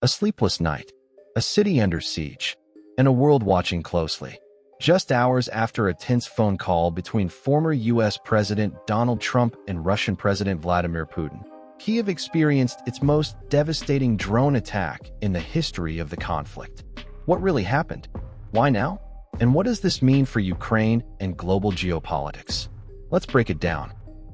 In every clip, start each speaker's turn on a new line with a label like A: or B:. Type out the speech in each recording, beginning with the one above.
A: A sleepless night, a city under siege, and a world watching closely. Just hours after a tense phone call between former U.S. President Donald Trump and Russian President Vladimir Putin, Kyiv experienced its most devastating drone attack in the history of the conflict. What really happened? Why now? And what does this mean for Ukraine and global geopolitics? Let's break it down.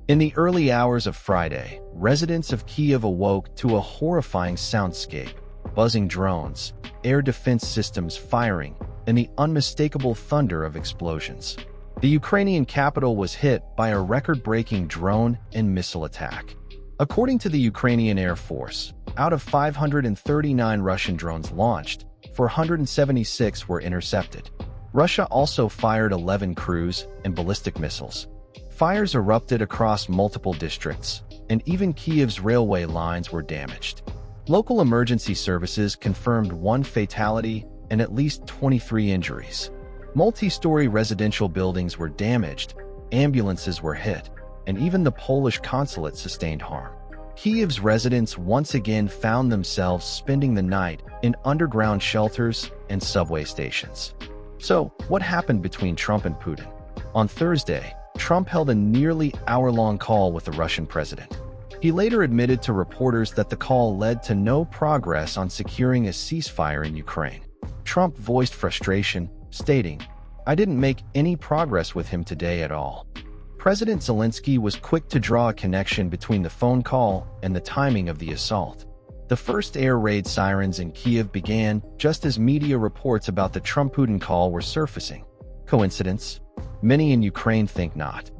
A: In the early hours of Friday, residents of Kyiv awoke to a horrifying soundscape: buzzing drones, air defense systems firing, and the unmistakable thunder of explosions. The Ukrainian capital was hit by a record-breaking drone and missile attack. According to the Ukrainian Air Force, out of 539 Russian drones launched, 476 were intercepted. Russia also fired 11 cruise and ballistic missiles. Fires erupted across multiple districts, and even Kyiv's railway lines were damaged. Local emergency services confirmed one fatality and at least 23 injuries. Multi-story residential buildings were damaged, ambulances were hit, and even the Polish consulate sustained harm. Kyiv's residents once again found themselves spending the night in underground shelters and subway stations. So, what happened between Trump and Putin? On Thursday, Trump held a nearly hour-long call with the Russian president. He later admitted to reporters that the call led to no progress on securing a ceasefire in Ukraine. Trump voiced frustration, stating, "I didn't make any progress with him today at all." President Zelensky was quick to draw a connection between the phone call and the timing of the assault. The first air raid sirens in Kyiv began just as media reports about the Trump-Putin call were surfacing. Coincidence? Many in Ukraine think not.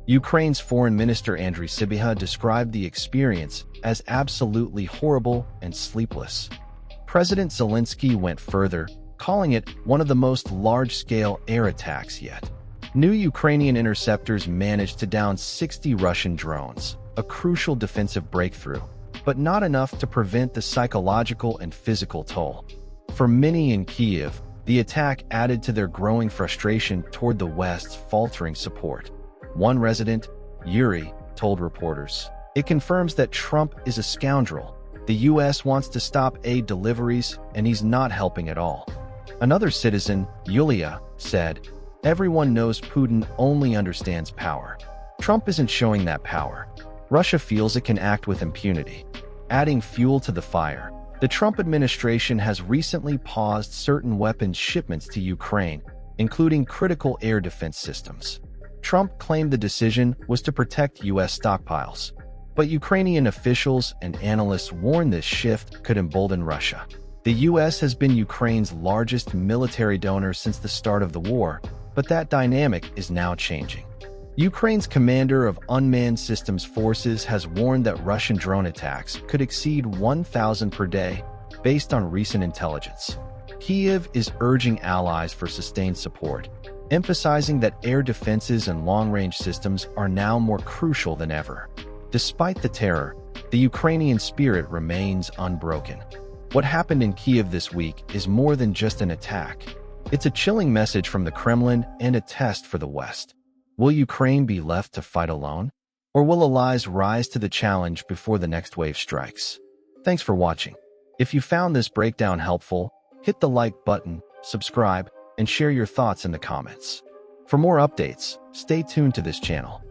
A: Ukraine's Foreign Minister Andriy Sybiha described the experience as absolutely horrible and sleepless. President Zelensky went further, calling it one of the most large-scale air attacks yet. New Ukrainian interceptors managed to down 60 Russian drones, a crucial defensive breakthrough, but not enough to prevent the psychological and physical toll. For many in Kyiv, the attack added to their growing frustration toward the West's faltering support. One resident, Yuri, told reporters, "It confirms that Trump is a scoundrel. The U.S. wants to stop aid deliveries, and he's not helping at all." Another citizen, Yulia, said, "Everyone knows Putin only understands power. Trump isn't showing that power. Russia feels it can act with impunity." Adding fuel to the fire, the Trump administration has recently paused certain weapons shipments to Ukraine, including critical air defense systems. Trump claimed the decision was to protect U.S. stockpiles, but Ukrainian officials and analysts warn this shift could embolden Russia. The U.S. has been Ukraine's largest military donor since the start of the war, but that dynamic is now changing. Ukraine's commander of unmanned systems forces has warned that Russian drone attacks could exceed 1,000 per day, based on recent intelligence. Kyiv is urging allies for sustained support, emphasizing that air defenses and long-range systems are now more crucial than ever. Despite the terror, the Ukrainian spirit remains unbroken. What happened in Kyiv this week is more than just an attack. It's a chilling message from the Kremlin and a test for the West. Will Ukraine be left to fight alone? Or will allies rise to the challenge before the next wave strikes? Thanks for watching. If you found this breakdown helpful, hit the like button, subscribe, and share your thoughts in the comments. For more updates, stay tuned to this channel.